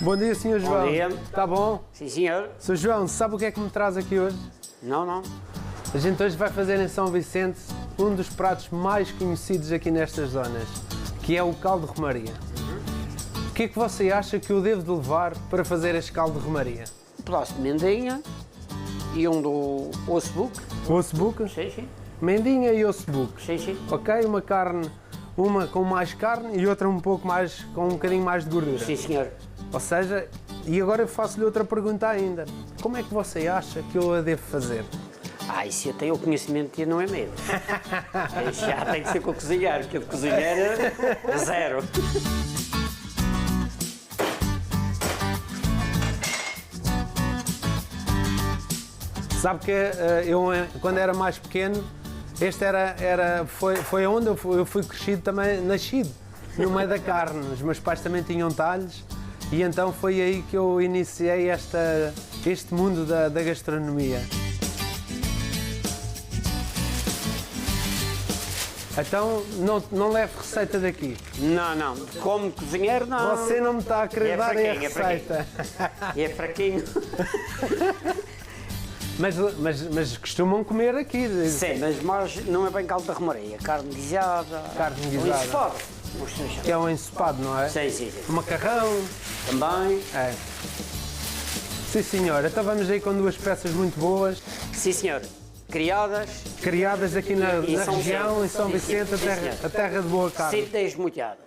Bom dia, Sr. João. Bom dia. Está bom? Sim, senhor. Sr. João, sabe o que é que me traz aqui hoje? Não. A gente hoje vai fazer em São Vicente um dos pratos mais conhecidos aqui nestas zonas, que é o caldo de romaria. O que é que você acha que eu devo de levar para fazer este caldo de romaria? Um pedaço de mendinha e um do ossobuco. Ossobuco? Sim. Mendinha e ossobuco. Sim. Ok? Uma carne, uma com mais carne e outra um pouco mais, com um bocadinho mais de gordura. Sim, senhor. Ou seja, e agora eu faço-lhe outra pergunta ainda. Como é que você acha que eu a devo fazer? Isso eu tenho o conhecimento e não é mesmo. Já tem que ser com o cozinheiro, porque de cozinheiro, zero. Sabe que eu, quando era mais pequeno, este foi onde eu fui crescido também, nascido, no meio da carne. Os meus pais também tinham talhos e então foi aí que eu iniciei este mundo da gastronomia. Então, não leve receita daqui. Não. Como cozinheiro, não. Você não me está a querer dar a fraquinho, receita. É fraquinho. Mas costumam comer aqui. Sim, mas não é bem caldo da romaria. Carne guisada. Carne guisada. Um ensopado. Que é um ensopado, não é? Sim. Um macarrão. Também. É. Sim, senhor. Então vamos aí com duas peças muito boas. Sim, senhor. Criadas Aqui na São região, Vicente. em São Vicente, a terra de boa carne. Sempre desmolhada.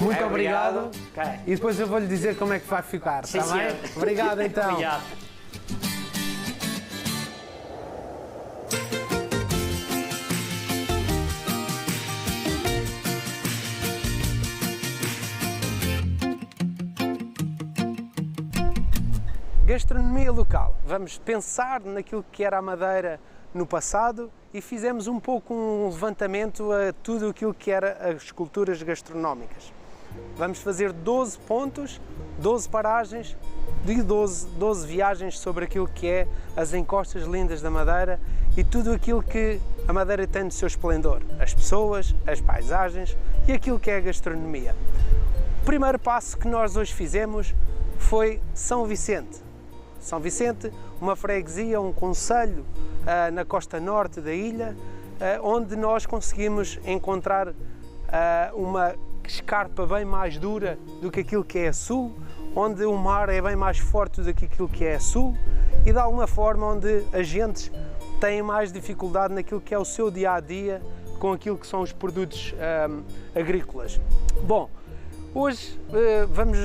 Muito obrigado. Ok. E depois eu vou-lhe dizer como é que vai ficar, Sim, está bem? senhor. Obrigado, então. Obrigado. Gastronomia local. Vamos pensar naquilo que era a Madeira no passado e fizemos um pouco um levantamento a tudo aquilo que era as culturas gastronómicas. Vamos fazer 12 pontos, 12 paragens e 12 viagens sobre aquilo que é as encostas lindas da Madeira e tudo aquilo que a Madeira tem no seu esplendor, as pessoas, as paisagens e aquilo que é a gastronomia. O primeiro passo que nós hoje fizemos foi São Vicente. São Vicente, uma freguesia, um concelho na costa norte da ilha, onde nós conseguimos encontrar uma escarpa bem mais dura do que aquilo que é a sul, onde o mar é bem mais forte do que aquilo que é a sul e de alguma forma onde as gentes têm mais dificuldade naquilo que é o seu dia-a-dia com aquilo que são os produtos agrícolas. Bom, hoje vamos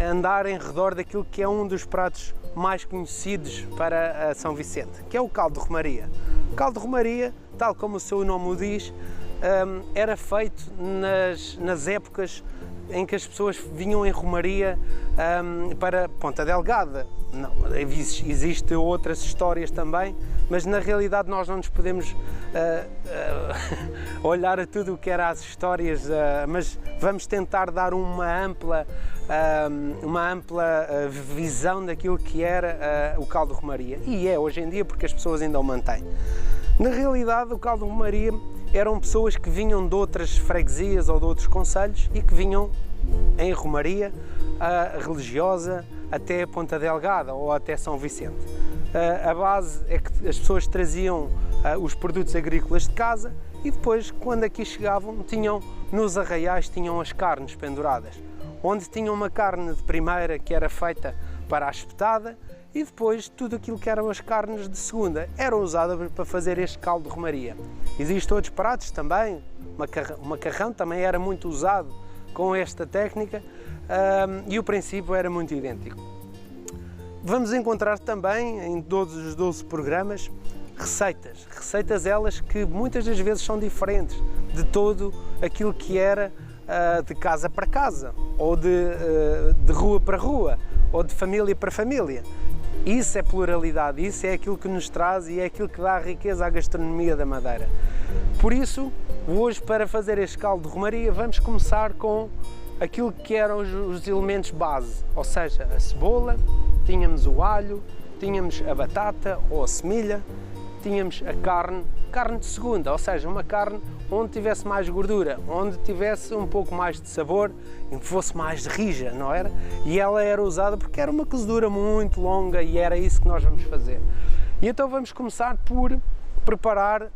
andar em redor daquilo que é um dos pratos mais conhecidos para São Vicente, que é o caldo de romaria. O caldo de romaria, tal como o seu nome o diz, era feito nas épocas em que as pessoas vinham em romaria para Ponta Delgada. Não, existem outras histórias também, mas na realidade nós não nos podemos olhar a tudo o que era as histórias, mas vamos tentar dar uma ampla visão daquilo que era o caldo de romaria. E é hoje em dia porque as pessoas ainda o mantêm. Na realidade o caldo de romaria eram pessoas que vinham de outras freguesias ou de outros concelhos e que vinham em romaria religiosa até Ponta Delgada ou até São Vicente. A base é que as pessoas traziam os produtos agrícolas de casa e depois, quando aqui chegavam, tinham nos arraiais tinham as carnes penduradas, onde tinham uma carne de primeira que era feita para a espetada e depois tudo aquilo que eram as carnes de segunda eram usadas para fazer este caldo de romaria. Existem outros pratos também, o macarrão também era muito usado com esta técnica e o princípio era muito idêntico. Vamos encontrar também em todos os 12 programas receitas elas que muitas das vezes são diferentes de todo aquilo que era de casa para casa, ou de rua para rua, ou de família para família. Isso é pluralidade, isso é aquilo que nos traz e é aquilo que dá riqueza à gastronomia da Madeira. Por isso, hoje para fazer este caldo de romaria vamos começar com aquilo que eram os elementos base, ou seja, a cebola, tínhamos o alho, tínhamos a batata ou a semilha, tínhamos a carne de segunda, ou seja, uma carne onde tivesse mais gordura, onde tivesse um pouco mais de sabor e fosse mais rija, não era? E ela era usada porque era uma cozedura muito longa e era isso que nós vamos fazer. E então vamos começar por preparar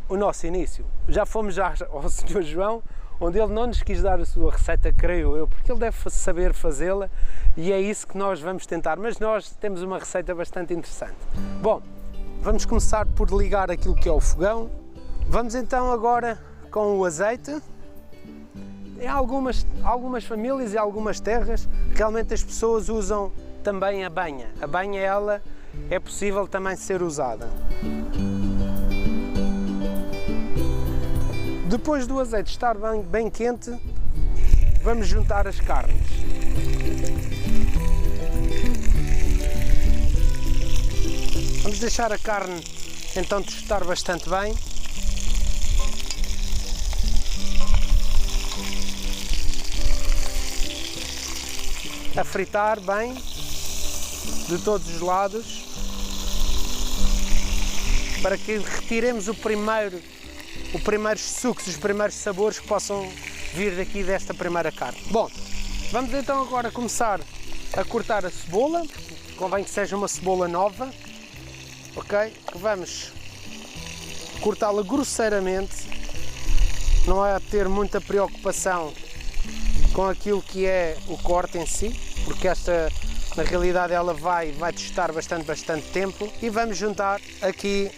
o nosso início. Já fomos ao Sr. João, onde ele não nos quis dar a sua receita, creio eu, porque ele deve saber fazê-la e é isso que nós vamos tentar, mas nós temos uma receita bastante interessante. Bom, vamos começar por ligar aquilo que é o fogão. Vamos então agora com o azeite. Em algumas famílias e algumas terras, realmente as pessoas usam também a banha. A banha, ela, é possível também ser usada. Depois do azeite estar bem quente, vamos juntar as carnes. Vamos deixar a carne então tostar bastante bem. A fritar bem de todos os lados para que retiremos os primeiros sucos, os primeiros sabores que possam vir daqui desta primeira carne. Bom, vamos então agora começar a cortar a cebola. Convém que seja uma cebola nova, ok? Que vamos cortá-la grosseiramente, não é ter muita preocupação com aquilo que é o corte em si, porque esta, na realidade, ela vai tostar bastante tempo, e vamos juntar aqui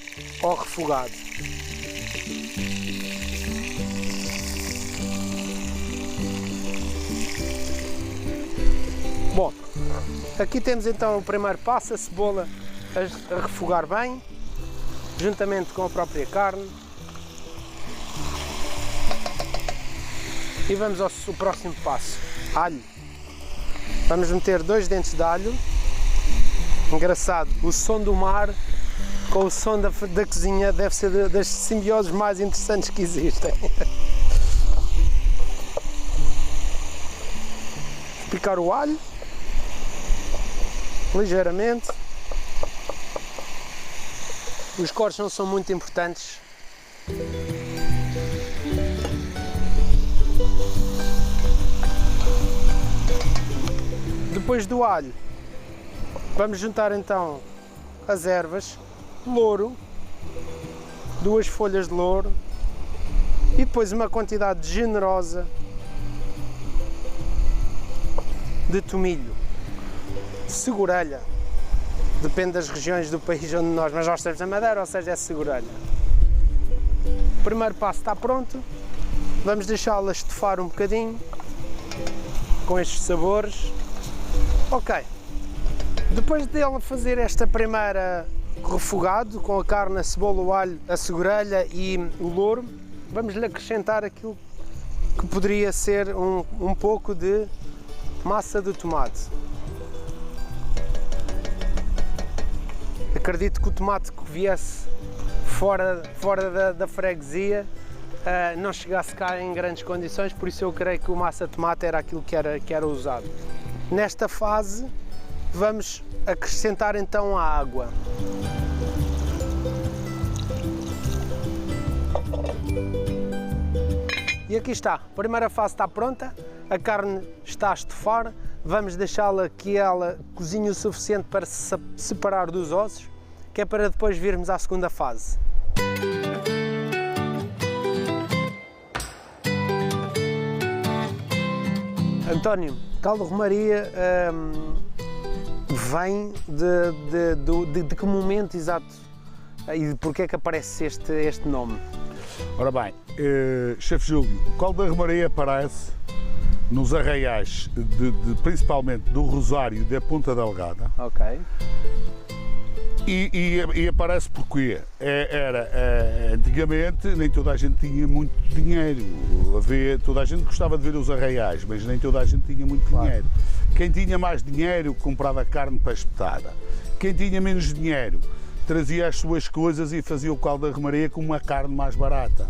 ao refogado. Bom, aqui temos então o primeiro passo, a cebola a refogar bem, juntamente com a própria carne. E vamos ao próximo passo, alho. Vamos meter 2 dentes de alho. Engraçado, o som do mar com o som da cozinha deve ser das simbioses mais interessantes que existem. Picar o alho ligeiramente. Os cortes não são muito importantes. Depois do alho, vamos juntar então as ervas, louro, 2 folhas de louro e depois uma quantidade generosa de tomilho, segurelha, depende das regiões do país onde mas nós temos a Madeira, ou seja, é segurelha. O primeiro passo está pronto, vamos deixá-la estufar um bocadinho com estes sabores. Ok, depois dela fazer esta primeira refogado com a carne, a cebola, o alho, a segurelha e o louro, vamos lhe acrescentar aquilo que poderia ser um pouco de massa de tomate. Acredito que o tomate que viesse fora da freguesia não chegasse cá em grandes condições, por isso eu creio que o massa de tomate era aquilo que era usado. Nesta fase vamos acrescentar então a água. E aqui está, a primeira fase está pronta, a carne está a estufar, vamos deixá-la que ela cozinhe o suficiente para se separar dos ossos, que é para depois virmos à segunda fase. António, caldo de romaria vem de que momento exato e de porquê é que aparece este nome? Ora bem, chefe Júlio, o caldo da romaria aparece nos arraiais, principalmente do Rosário e da Ponta Delgada. Ok. E aparece porque antigamente nem toda a gente tinha muito dinheiro, toda a gente gostava de ver os arraiais, mas nem toda a gente tinha muito dinheiro. Quem tinha mais dinheiro comprava carne para espetada, quem tinha menos dinheiro trazia as suas coisas e fazia o caldo da romaria com uma carne mais barata,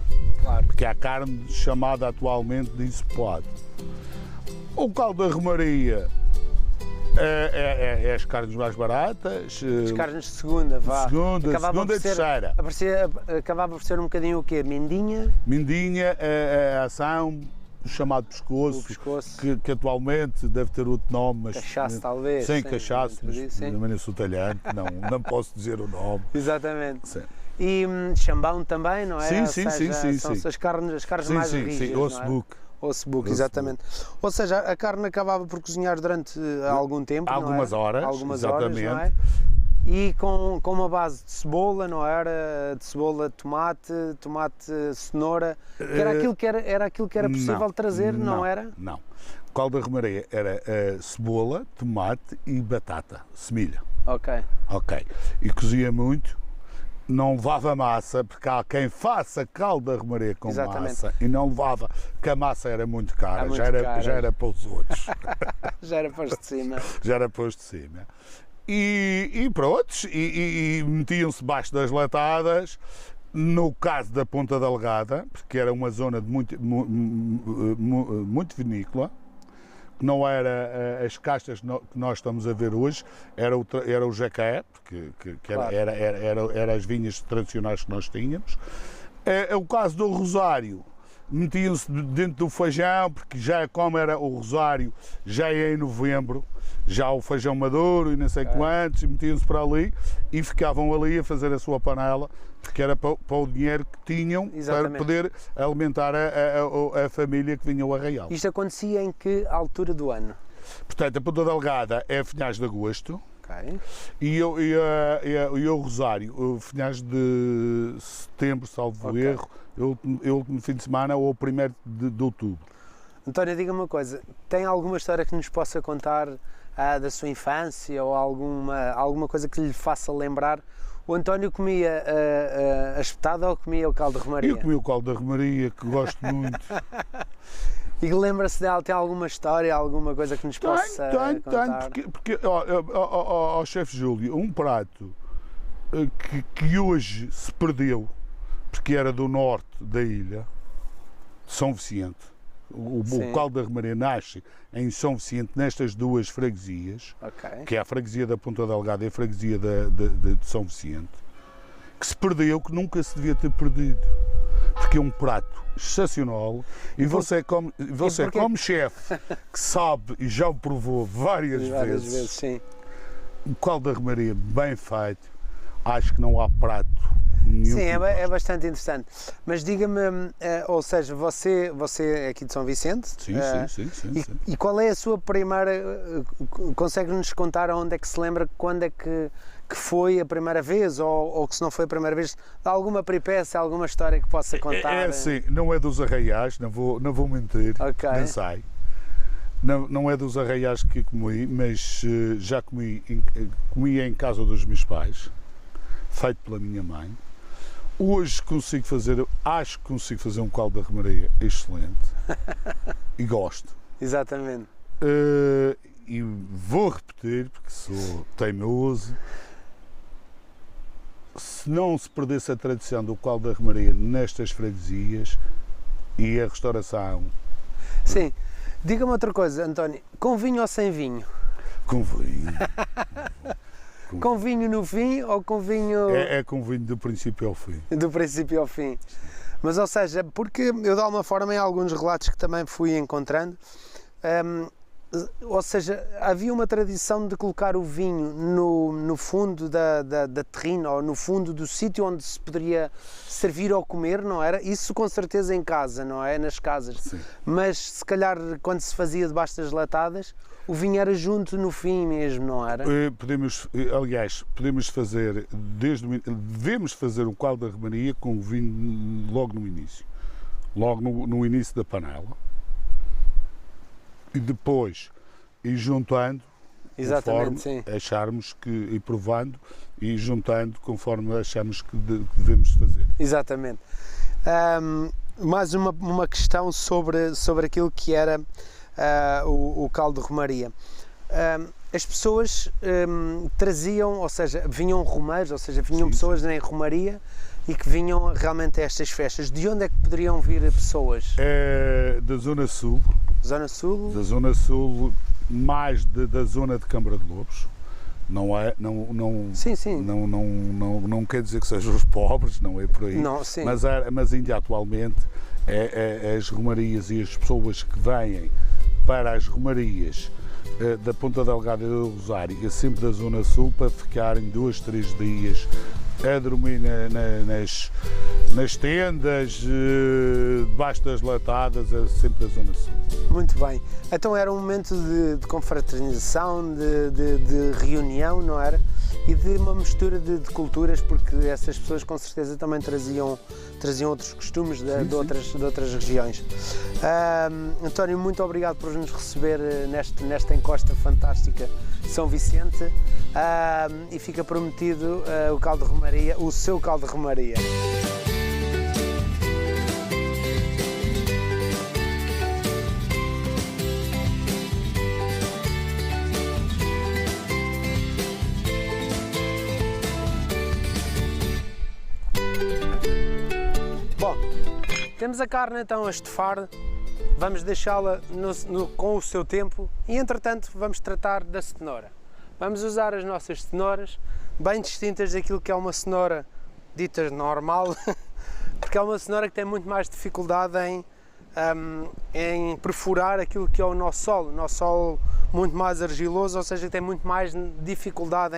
porque há carne chamada atualmente de ensopado. O caldo da romaria É as carnes mais baratas. As carnes de segunda, vá. Segunda Acabava e terceira. Acabava por ser um bocadinho o quê? Mindinha? Mindinha, a ação, o chamado pescoço, O pescoço. que atualmente deve ter outro nome, mas Cachaço, talvez. sem sim, cachaço, mas sim. também não sou talhante, não posso dizer o nome. Exatamente. Sim. E chambão também, não é? Sim, Ou sim, seja, sim, são sim. as carnes mais rígidas, não é? Osso-buque. Osso-buque, exatamente. Ou seja, a carne acabava por cozinhar durante algum tempo, Algumas não é? horas, Algumas exatamente. horas, não é? E com uma base de cebola, não era? De cebola, tomate, cenoura, que era aquilo que era possível trazer, não era? Não. O caldo da romaria era cebola, tomate e batata, semilha. Ok. Ok. E cozia muito. Não levava massa, porque há quem faça caldo da romaria com Exatamente. massa e não levava, porque a massa era muito cara, muito já era cara. para os outros. Já era posto de cima. Já era posto de cima. E para outros, e metiam-se debaixo das latadas, no caso da Ponta Delgada, porque era uma zona de muito vinícola, que não era as castas que nós estamos a ver hoje, era o jacaré, porque Claro. era as vinhas tradicionais que nós tínhamos. É o caso do rosário, metiam-se dentro do feijão, porque já como era o rosário, já é em novembro, já o feijão maduro e não sei quantos, e metiam-se para ali e ficavam ali a fazer a sua panela, porque era para o dinheiro que tinham. Exatamente. Para poder alimentar a família que vinha ao arraial. Isto acontecia em que altura do ano? Portanto, a Ponta Delgada é finais de agosto Ok. e o Rosário, finais de setembro, salvo Ok. erro, o último fim de semana ou o 1º de outubro. António, diga-me uma coisa, tem alguma história que nos possa contar da sua infância ou alguma coisa que lhe faça lembrar? O António comia a espetada ou comia o caldo de romaria? Eu comi o caldo da romaria, que gosto muito. E lembra-se dela, tem alguma história, alguma coisa que nos possa contar? Porque chefe Júlio, um prato que hoje se perdeu, porque era do norte da ilha, São Vicente. O caldo da romaria nasce em São Vicente, nestas duas freguesias, Ok. que é a freguesia da Ponta Delgada e a freguesia de São Vicente, que se perdeu, que nunca se devia ter perdido. Porque é um prato excepcional e você como chefe que sabe e já o provou várias vezes, sim. o caldo da romaria bem feito, acho que não há prato nenhum. Sim, é bastante interessante. Mas diga-me, ou seja, você é aqui de São Vicente? Sim. E qual é a sua primeira... Consegue-nos contar onde é que se lembra, quando é que foi a primeira vez, ou que se não foi a primeira vez, alguma peripécia, alguma história que possa contar? É assim, não é dos arraiais, não vou mentir, Ok. não sei. Não é dos arraiais que comi, mas já comi em casa dos meus pais, feito pela minha mãe. Hoje acho que consigo fazer um caldo da romaria excelente e gosto. Exatamente. E vou repetir, porque sou teimoso, se não se perdesse a tradição do caldo da romaria nestas freguesias e a restauração... Sim. Diga-me outra coisa, António, com vinho ou sem vinho? Com vinho. Com vinho no fim ou com vinho... É com vinho do princípio ao fim. Do princípio ao fim. Mas, ou seja, porque eu de alguma forma em alguns relatos que também fui encontrando, ou seja, havia uma tradição de colocar o vinho no fundo da terrina ou no fundo do sítio onde se poderia servir ou comer, não era? Isso com certeza em casa, não é? Nas casas. Sim. Mas se calhar quando se fazia debaixo das latadas, o vinho era junto no fim mesmo, não era? Devemos fazer o caldo da romaria com o vinho logo no início. Logo no início da panela. E depois ir juntando, Exatamente, conforme sim. acharmos e provando e juntando conforme achamos que devemos fazer. Exatamente. Mais uma questão sobre aquilo que era o caldo de romaria. As pessoas traziam, ou seja, vinham romeiros, ou seja, vinham pessoas em romaria e que vinham realmente a estas festas. De onde é que poderiam vir pessoas? Da Zona Sul. Zona Sul? Da Zona Sul, mais da zona de Câmara de Lobos. Não é, Sim, sim. não quer dizer que sejam os pobres, não é por aí. Não, sim. Mas ainda atualmente as romarias e as pessoas que vêm para as romarias da Ponta Delgada e do Rosário, é sempre da Zona Sul, para ficarem 2, 3 dias a dormir nas tendas, debaixo das latadas, é sempre da Zona Sul. Muito bem. Então era um momento de confraternização, de reunião, não era? E de uma mistura de culturas, porque essas pessoas com certeza também traziam outros costumes de outras regiões. António, muito obrigado por nos receber nesta encosta fantástica de São Vicente, e fica prometido o caldo de romaria, o seu caldo de romaria. Bom, temos a carne então a estofar, vamos deixá-la com o seu tempo e entretanto vamos tratar da cenoura. Vamos usar as nossas cenouras, bem distintas daquilo que é uma cenoura dita normal, porque é uma cenoura que tem muito mais dificuldade em perfurar aquilo que é o nosso solo muito mais argiloso, ou seja, tem muito mais dificuldade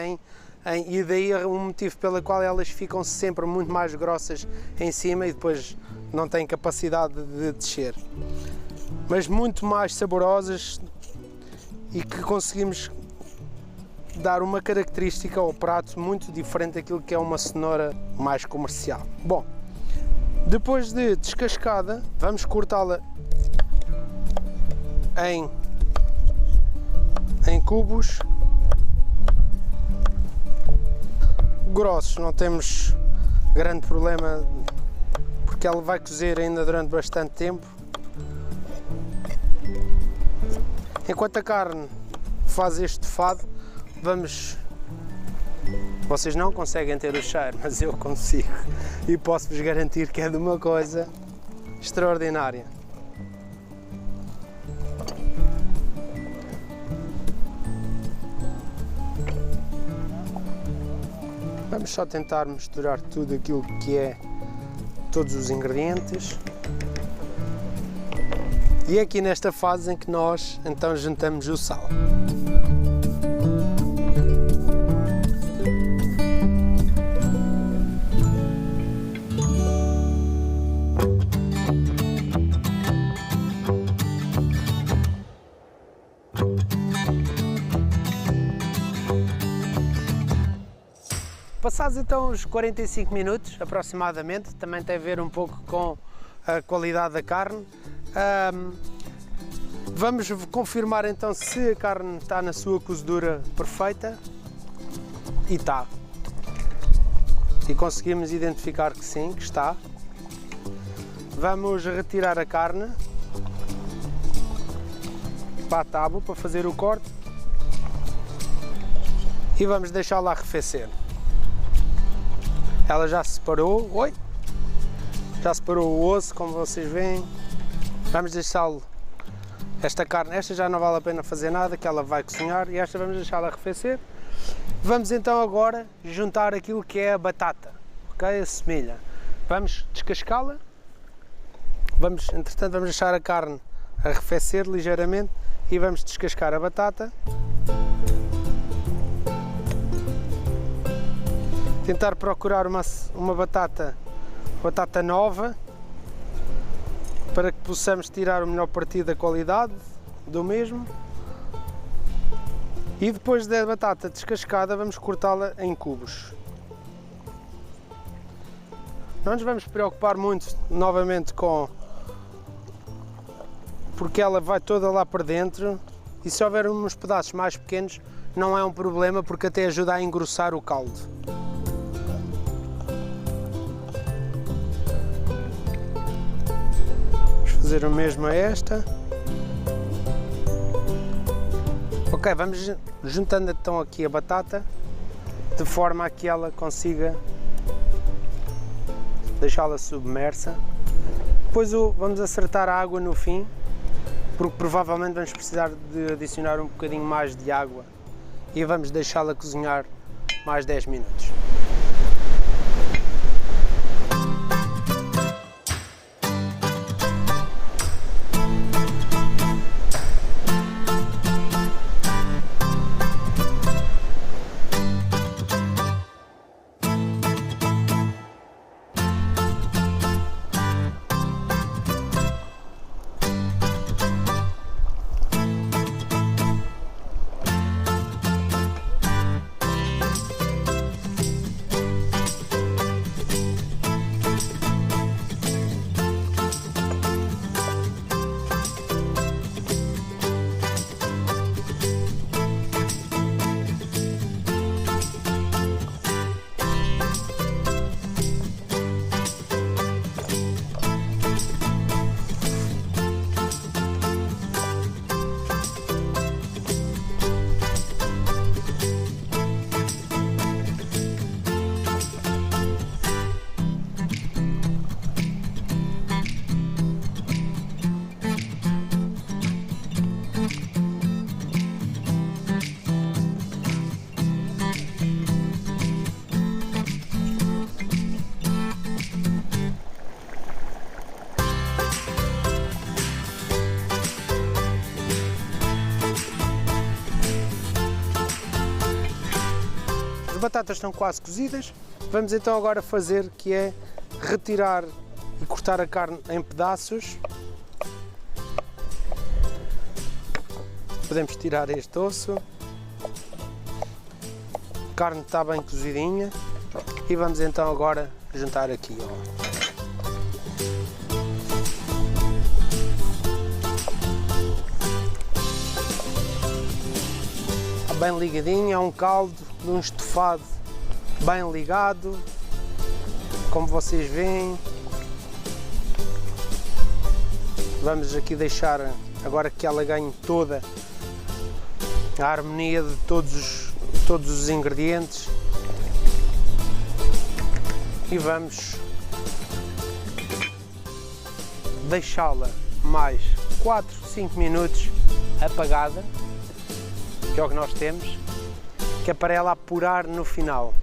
e daí é um motivo pelo qual elas ficam sempre muito mais grossas em cima e depois não têm capacidade de descer. Mas muito mais saborosas e que conseguimos dar uma característica ao prato muito diferente daquilo que é uma cenoura mais comercial. Bom, depois de descascada, vamos cortá-la em cubos grossos. Não temos grande problema porque ela vai cozer ainda durante bastante tempo. Enquanto a carne faz este estofado, vocês não conseguem ter o cheiro, mas eu consigo e posso-vos garantir que é de uma coisa extraordinária. Vamos só tentar misturar tudo aquilo que é todos os ingredientes. E é aqui nesta fase em que nós então juntamos o sal. Passados então os 45 minutos aproximadamente, também tem a ver um pouco com a qualidade da carne, vamos confirmar então se a carne está na sua cozedura perfeita, e está. E conseguimos identificar que sim, que está. Vamos retirar a carne para a tábua para fazer o corte e vamos deixá-la arrefecer. Ela já separou, já separou o osso, como vocês veem. Vamos deixá-lo, esta carne, esta já não vale a pena fazer nada, que ela vai cozinhar, e esta vamos deixá-la arrefecer. Vamos então agora juntar aquilo que é a batata, ok? A semelha. Vamos descascá-la, entretanto vamos deixar a carne arrefecer ligeiramente e vamos descascar a batata. Tentar procurar uma batata nova para que possamos tirar o melhor partido da qualidade do mesmo. E depois da batata descascada vamos cortá-la em cubos. Não nos vamos preocupar muito novamente porque ela vai toda lá para dentro, e se houver uns pedaços mais pequenos não é um problema, porque até ajuda a engrossar o caldo. Fazer o mesmo a esta. Ok, vamos juntando então aqui a batata de forma a que ela consiga deixá-la submersa. Depois vamos acertar a água no fim porque provavelmente vamos precisar de adicionar um bocadinho mais de água e vamos deixá-la cozinhar mais 10 minutos. As batatas estão quase cozidas, vamos então agora fazer que é retirar e cortar a carne em pedaços. Podemos tirar este osso, a carne está bem cozidinha e vamos então agora juntar aqui. Está bem ligadinho, é um caldo de um estofado bem ligado, como vocês veem. Vamos aqui deixar agora que ela ganhe toda a harmonia de todos os ingredientes e vamos deixá-la mais 4, 5 minutos apagada, que é o que nós temos, que é para ela apurar no final.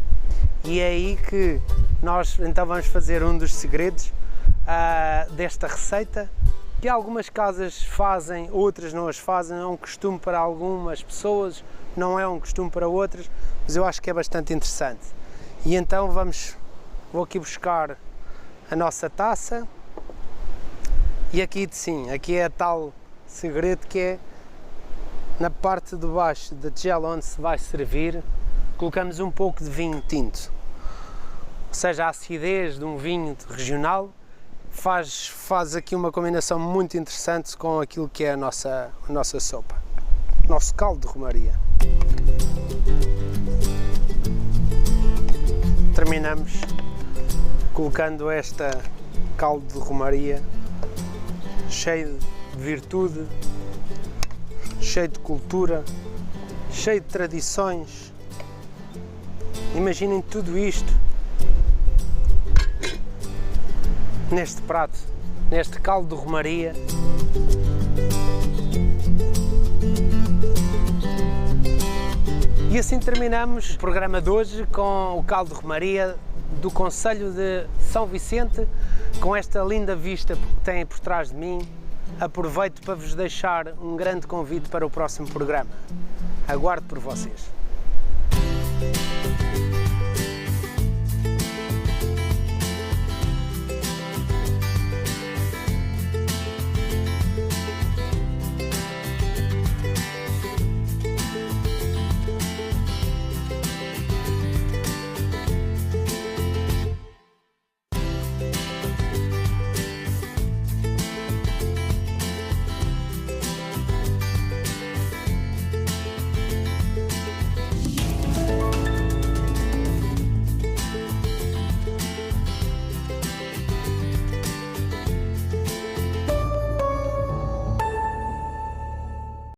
E é aí que nós então vamos fazer um dos segredos desta receita, que algumas casas fazem, outras não as fazem, é um costume para algumas pessoas, não é um costume para outras, mas eu acho que é bastante interessante. E então vou aqui buscar a nossa taça e aqui sim, aqui é a tal segredo que é na parte de baixo da tigela onde se vai servir, colocamos um pouco de vinho tinto. Ou seja, a acidez de um vinho regional faz aqui uma combinação muito interessante com aquilo que é a nossa sopa, nosso caldo de romaria. Terminamos colocando esta caldo de romaria cheio de virtude, cheio de cultura, cheio de tradições. Imaginem tudo isto neste prato, neste caldo de romaria. E assim terminamos o programa de hoje com o caldo de romaria do concelho de São Vicente, com esta linda vista que tem por trás de mim. Aproveito para vos deixar um grande convite para o próximo programa. Aguardo por vocês.